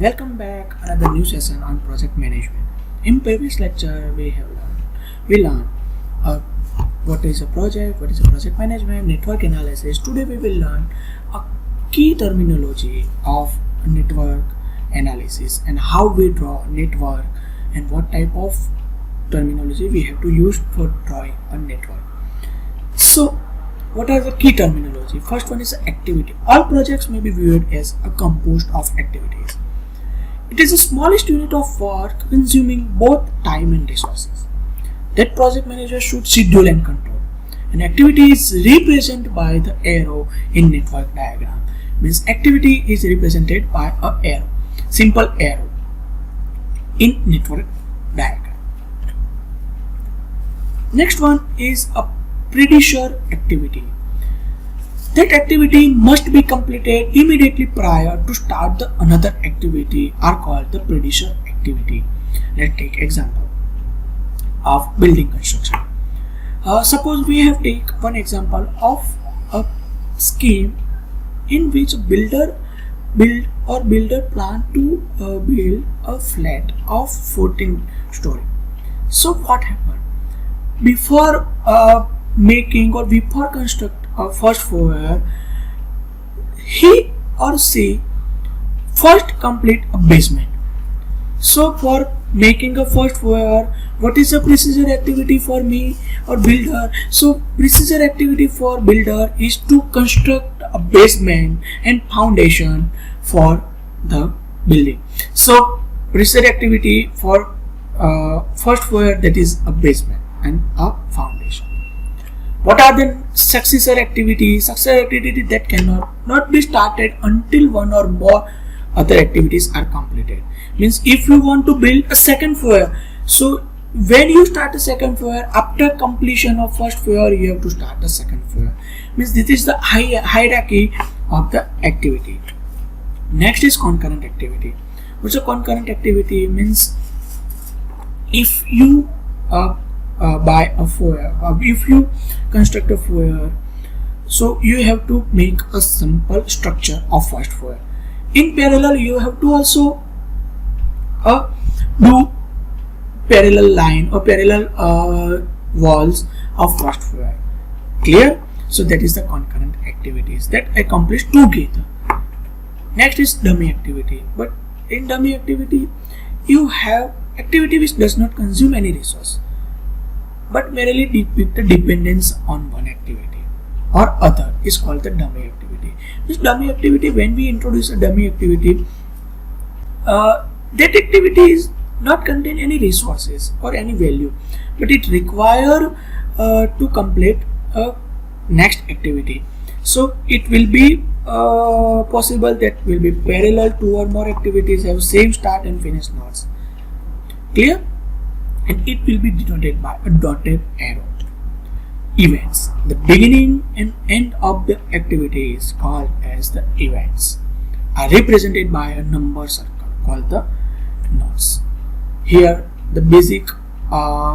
Welcome back another new session on project management. In previous lecture we learned uh, what is a project management, network analysis. Today we will learn a key terminology of network analysis and how we draw network and what type of terminology we have to use for drawing a network. So what are the key terminology? First one is activity. All projects may be viewed as a composed of activities. It is the smallest unit of work consuming both time and resources that project manager should schedule and control. An activity is represented by the arrow in network diagram. Means activity is represented by a arrow, simple arrow in network diagram. Next one is a predecessor activity. That activity must be completed immediately prior to start the another activity are called the predecessor activity. Let's take example of building construction. Suppose we have take one example of a scheme in which builder plan to build a flat of 14 story. So what happened? Before construct a first floor, he or she first complete a basement. So for making a first floor, what is a procedure activity for me or builder? So procedure activity for builder is to construct a basement and foundation for the building. So procedure activity for first floor, that is a basement and a foundation. What are the successor activities? Successor activity that cannot be started until one or more other activities are completed. Means if you want to build a second floor, so when you start a second floor, after completion of first floor, you have to start the second floor. Means this is the hierarchy of the activity. Next is concurrent activity. What's a concurrent activity? Means if you buy a floor, if you construct a floor, so you have to make a simple structure of first floor. In parallel, you have to also do parallel line or parallel walls of first floor. Clear? So that is the concurrent activities that accomplish together. Next is dummy activity. But in dummy activity, you have activity which does not consume any resource, but merely depict the dependence on one activity or other is called the dummy activity. This dummy activity, when we introduce a dummy activity, that activity is not contain any resources or any value, but it require to complete a next activity. So it will be possible that will be parallel, two or more activities have same start and finish nodes. Clear? And it will be denoted by a dotted arrow. Events. The beginning and end of the activity is called as the events, are represented by a number circle called the nodes. Here the basic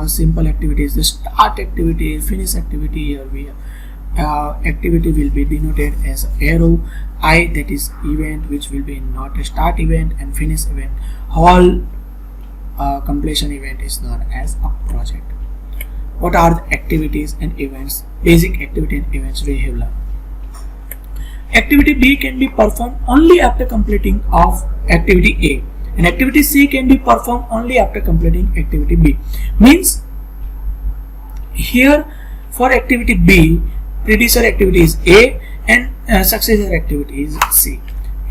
simple activities, the start activity, finish activity. Here we activity will be denoted as arrow I, that is event, which will be not a start event, and finish event. Whole completion event is known as a project. What are the activities and events? Basic activity and events we have learned. Activity B can be performed only after completing of activity A, and activity C can be performed only after completing activity B. Means here for activity B, predecessor activity is A and successor activity is C.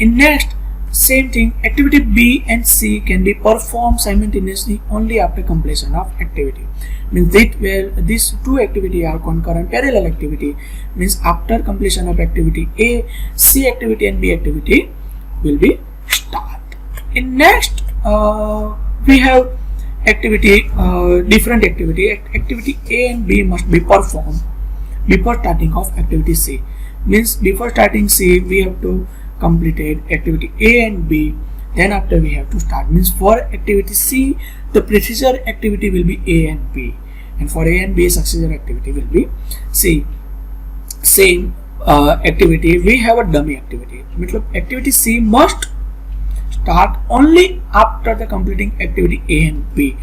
In next, same thing, activity B and C can be performed simultaneously only after completion of activity. Means that where these two activity are concurrent parallel activity, means after completion of activity A, C activity and B activity will be start. In next we have activity different activity. Activity A and B must be performed before starting of activity C. Means before starting C, we have to completed activity A and B, then after we have to start. Means for activity C, the predecessor activity will be A and B, and for A and B, successor activity will be C. Same activity, we have a dummy activity. मतलब activity C must start only after the completing activity A and B.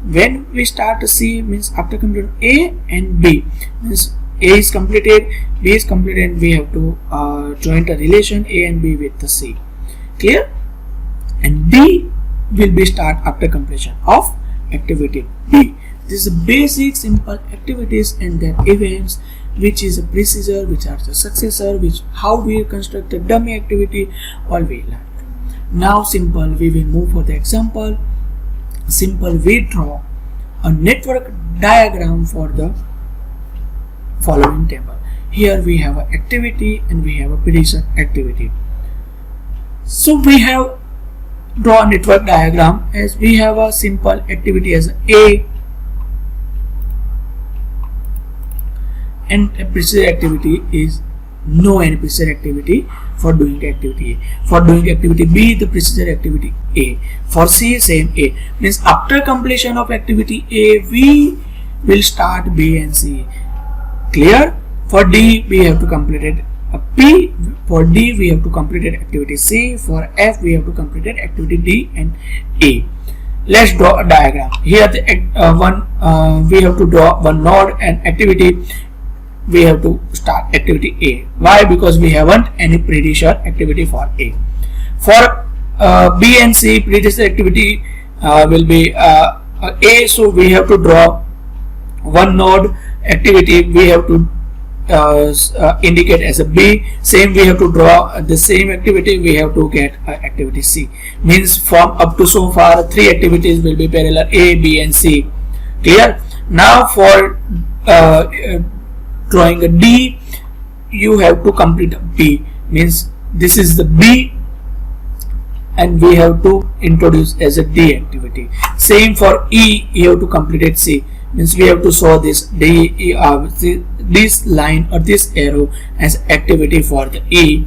When we start C means after completing A and B, means A is completed, B is completed, and we have to join the relation A and B with the C. Clear? And D will be start after completion of activity B. This is basic simple activities and their events, which is a procedure, which are the successor, which how we construct a dummy activity, all we learn. Now simple, we will move for the example. Simple, we draw a network diagram for the following table. Here we have an activity and we have a prediction activity. So we have draw a network diagram as we have a simple activity as A, and a procedure activity is no any procedure activity for doing activity A. For doing activity B, the procedure activity A. For C, same A. Means after completion of activity A, we will start B and C. Clear? For D, we have to complete it P. For D, we have to complete it activity C. For F, we have to complete it activity D and A. Let's draw a diagram. Here, the we have to draw one node and activity. We have to start activity A. Why? Because we haven't any predecessor activity for A. For B and C, predecessor activity will be A. So we have to draw one node activity. We have to indicate as a B. Same, we have to draw the same activity. We have to get activity C. Means from up to so far 3 activities will be parallel A, B and C. Clear? Now for drawing a D, you have to complete a B. Means this is the B and we have to introduce as a D activity. Same for E, you have to complete it C. Means we have to show this D, this line or this arrow as activity for the E.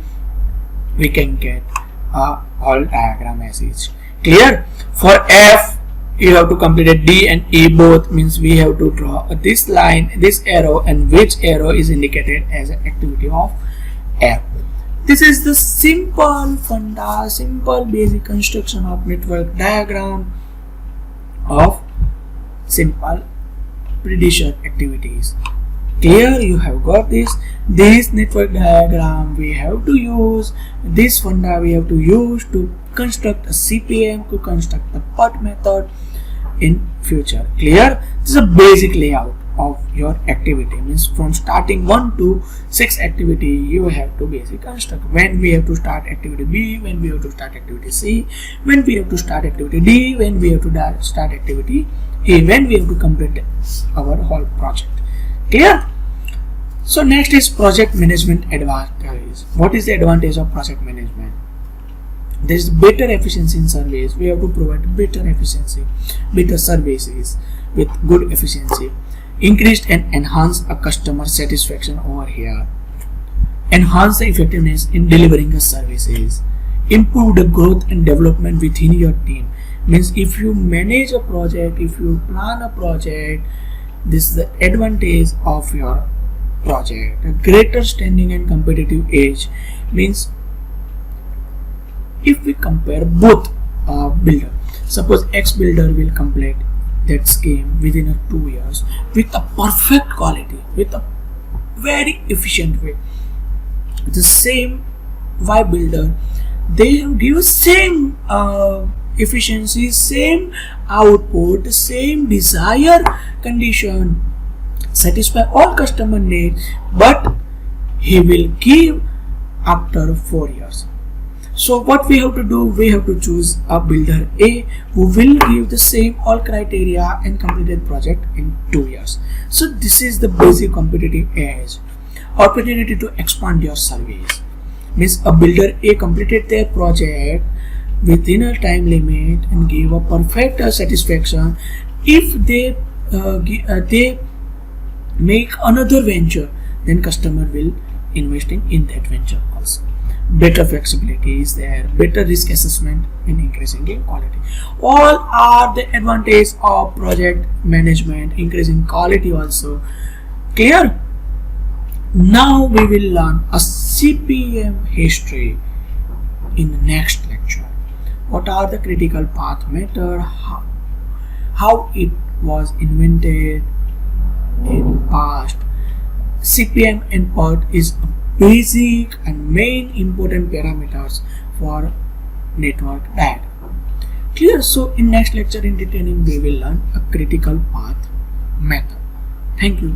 We can get all diagram as is. Clear? For F, you have to complete a D and E both. Means we have to draw this line, this arrow, and which arrow is indicated as an activity of F. This is the simple funda, simple basic construction of network diagram of simple prediction activities. Clear? You have got this network diagram we have to use, this funda we have to use to construct a CPM, to construct the PERT method in future. Clear? This is a basic layout of your activity. Means from starting 1 to 6 activity you have to basic construct. When we have to start activity B, when we have to start activity C, when we have to start activity D, when we have to start activity E, when we have to complete our whole project. Clear? So next is project management advantage. What is the advantage of project management? There is better efficiency in service. We have to provide better efficiency, better services with good efficiency. Increased and enhance a customer satisfaction over here. Enhance the effectiveness in delivering the services. Improve the growth and development within your team. Means if you manage a project, if you plan a project, this is the advantage of your project. A greater standing and competitive edge. Means if we compare both builder, suppose X builder will complete that scheme within 2 years with a perfect quality, with a very efficient way. The same Y builder, they give same efficiency, same output, same desired condition, satisfy all customer needs, but he will give after 4 years. So what we have to do, we have to choose a builder A who will give the same all criteria and completed project in 2 years. So this is the basic competitive edge. Opportunity to expand your service. Means a builder A completed their project within a time limit and give a perfect satisfaction. If they make another venture, then customer will investing in that venture also. Better flexibility is there, better risk assessment and increasing in quality. All are the advantage of project management, increasing quality also. Clear? Now we will learn a CPM history in the next lecture. what are the critical path method, how it was invented in past. CPM and PERT is a basic and main important parameters for network diagram. Clear? So in next lecture in detailing we will learn a critical path method. Thank you.